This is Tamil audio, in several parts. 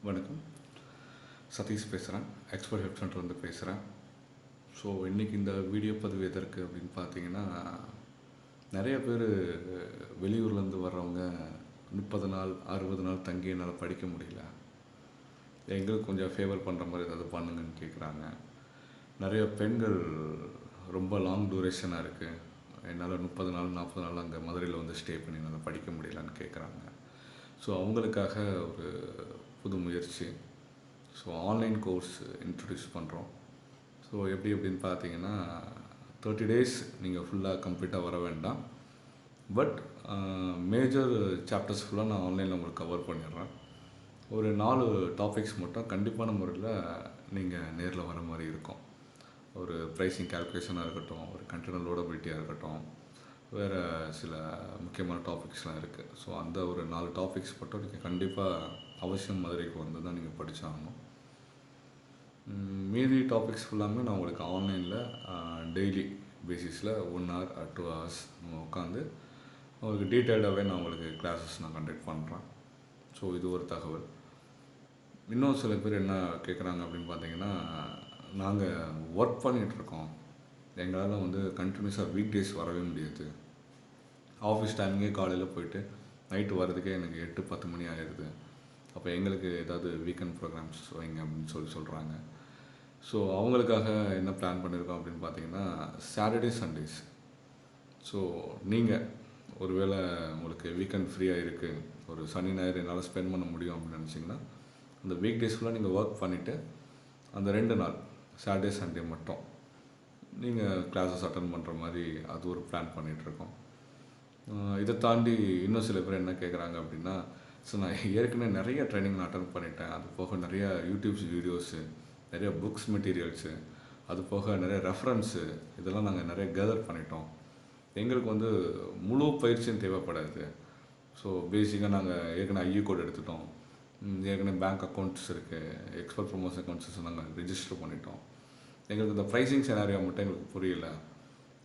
வணக்கம். சதீஷ் பேசுகிறேன். எக்ஸ்பர்ட் ஹெல்ப் சென்டர்லேருந்து பேசுகிறேன். ஸோ இன்றைக்கி இந்த வீடியோ பதிவு எதற்கு அப்படின்னு பார்த்தீங்கன்னா, நிறைய பேர் வெளியூர்லேருந்து வர்றவங்க 30 நாள் 60 நாள் தங்கி என்னால் படிக்க முடியல, எங்களுக்கு கொஞ்சம் ஃபேவர் பண்ணுற மாதிரி ஏதாவது பண்ணுங்கன்னு கேட்குறாங்க. நிறைய பெண்கள் ரொம்ப லாங் டூரேஷனாக இருக்குது, என்னால் 30 நாள் 40 நாள் அங்கே மதுரையில் வந்து ஸ்டே பண்ணி என்னால் படிக்க முடியலன்னு கேட்குறாங்க. ஸோ அவங்களுக்காக ஒரு புது முயற்சி. ஸோ ஆன்லைன் கோர்ஸ் இன்ட்ரடியூஸ் பண்ணுறோம். ஸோ எப்படி அப்படின்னு பார்த்தீங்கன்னா, 30 days நீங்கள் ஃபுல்லாக கம்ப்ளீட்டாக வர வேண்டாம். பட் மேஜர் சாப்டர்ஸ் ஃபுல்லாக நான் ஆன்லைனில் உங்களுக்கு கவர் பண்ணிடுறேன். ஒரு 4 டாபிக்ஸ் மட்டும் கண்டிப்பான முறையில் நீங்கள் நேரில் வர மாதிரி இருக்கும். ஒரு ப்ரைஸிங் கால்குலேஷனாக இருக்கட்டும், ஒரு கண்டெய்னர் லோடபிலிட்டியாக இருக்கட்டும், வேறு சில முக்கியமான டாபிக்ஸ்லாம் இருக்குது. ஸோ அந்த ஒரு 4 டாபிக்ஸ் மட்டும் நீங்கள் கண்டிப்பாக அவசியம் மதுரைக்கு வந்து தான் நீங்கள் படித்தாகணும். மீதி டாபிக்ஸ் ஃபுல்லாமே நான் உங்களுக்கு ஆன்லைனில் டெய்லி பேசிஸில் 1 hour or 2 hours நம்ம உட்காந்து உங்களுக்கு டீட்டெயில்டாகவே நான் உங்களுக்கு கிளாஸஸ் நான் கண்டக்ட் பண்ணுறேன். ஸோ இது ஒரு தகவல். இன்னும் சில பேர் என்ன கேட்குறாங்க அப்படின்னு பார்த்தீங்கன்னா, நாங்கள் ஒர்க் பண்ணிகிட்ருக்கோம், எங்களால் வந்து கண்டினியூஸாக வீக் டேஸ் வரவே முடியாது, ஆஃபீஸ் டைமிங்கே காலையில் போயிட்டு நைட்டு வர்றதுக்கே எனக்கு 8-10 மணி ஆகிடுது, அப்போ எங்களுக்கு ஏதாவது வீக்கெண்ட் ப்ரோக்ராம்ஸ் வைங்க அப்படின்னு சொல்கிறாங்க. ஸோ அவங்களுக்காக என்ன பிளான் பண்ணியிருக்கோம் அப்படின்னு பார்த்தீங்கன்னா, சாட்டர்டே சண்டேஸ். ஸோ நீங்கள் ஒருவேளை உங்களுக்கு வீக்கெண்ட் ஃப்ரீயாக இருக்குது, ஒரு சனி ஞாயிறு என்னால் ஸ்பெண்ட் பண்ண முடியும் அப்படின்னு நினச்சிங்கன்னா, அந்த வீக் டேஸ் ஃபுல்லாக நீங்கள் ஒர்க் பண்ணிவிட்டு அந்த 2 நாள் சாட்டர்டே சண்டே மட்டும் நீங்கள் கிளாஸஸ் அட்டன் பண்ணுற மாதிரி அது ஒரு பிளான் பண்ணிகிட்ருக்கோம். இதை தாண்டி இன்னும் சில பேர் என்ன கேட்குறாங்க அப்படின்னா, ஸோ நான் ஏற்கனவே நிறைய ட்ரைனிங் நான் அட்டன் பண்ணிட்டேன், அது போக நிறைய யூடியூப்ஸ் வீடியோஸு, நிறைய புக்ஸ் மெட்டீரியல்ஸு, அது போக நிறைய ரெஃபரன்ஸு, இதெல்லாம் நாங்கள் நிறைய கேதர் பண்ணிட்டோம், எங்களுக்கு வந்து முழு பயிற்சியும் தேவைப்படாது. ஸோ பேசிக்காக நாங்கள் ஏற்கனவே ஐஇ கோட் எடுத்துட்டோம், ஏற்கனவே பேங்க் அக்கௌண்ட்ஸ் இருக்குது, எக்ஸ்போர்ட் ப்ரொமோஷன் அக்கௌண்ட்ஸ் நாங்கள் ரிஜிஸ்டர் பண்ணிட்டோம், எங்களுக்கு இந்த ப்ரைஸிங் செனாரியோ மட்டும் எங்களுக்கு புரியலை,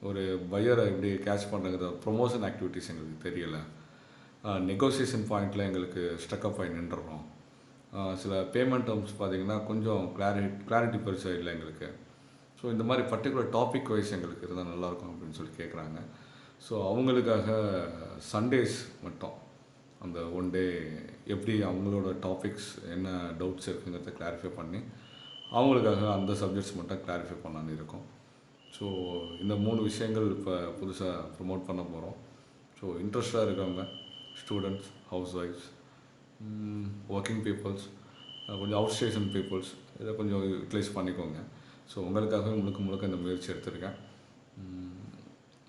ஒரு பையரை எப்படி கேட்ச் பண்ணுறது, ப்ரொமோஷன் ஆக்டிவிட்டீஸ் எங்களுக்கு தெரியலை, நெகோசியேஷன் பாயிண்டில் எங்களுக்கு ஸ்ட்ரக்அப் ஆகி நின்றுறோம், சில பேமெண்ட் டேர்ம்ஸ் பார்த்திங்கன்னா கொஞ்சம் கிளாரிட்டி பெருசாக இல்லை எங்களுக்கு. ஸோ இந்த மாதிரி பர்டிகுலர் டாபிக் வைஸ் எங்களுக்கு இருந்தால் நல்லாயிருக்கும் அப்படின்னு சொல்லி கேட்குறாங்க. ஸோ அவங்களுக்காக சண்டேஸ் மட்டும் அந்த 1 day எப்படி அவங்களோட டாபிக்ஸ் என்ன டவுட்ஸ் இருக்குங்கிறத கிளாரிஃபை பண்ணி அவங்களுக்காக அந்த சப்ஜெக்ட்ஸ் மட்டும் கிளாரிஃபை பண்ணலான்னு இருக்கோம். ஸோ இந்த 3 விஷயங்கள் இப்போ புதுசாக ப்ரொமோட் பண்ண போகிறோம். ஸோ இன்ட்ரெஸ்டாக இருக்கவங்க, ஸ்டூடெண்ட்ஸ், ஹவுஸ் ஒய்ஃப்ஸ், ஒர்க்கிங் பீப்புள்ஸ், கொஞ்சம் அவுட் ஸ்டேஷன் பீப்புள்ஸ், இதை கொஞ்சம் யூட்டிலைஸ் பண்ணிக்கோங்க. ஸோ உங்களுக்காகவே முழுக்க இந்த முயற்சி எடுத்திருக்கேன்.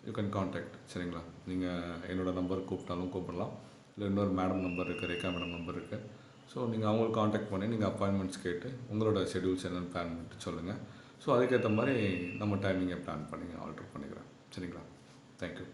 யூ கேன் கான்டாக்ட், சரிங்களா? நீங்கள் என்னோடய நம்பர் கூப்பிட்டாலும் கூப்பிடலாம், இல்லை இன்னொரு மேடம் நம்பர் இருக்குது, ரேகா மேடம் நம்பர் இருக்குது. ஸோ நீங்கள் அவங்களுக்கு காண்டாக்ட் பண்ணி நீங்கள் அப்பாயின்மெண்ட்ஸ் கேட்டு உங்களோட ஷெடியூல்ஸ் என்னென்னு பிளான் பண்ணிட்டு சொல்லுங்கள். ஸோ அதுக்கேற்ற மாதிரி நம்ம டைமிங்கை பிளான் பண்ணி ஆல்ட்ரு பண்ணிக்கிறேன், சரிங்களா? தேங்க்யூ.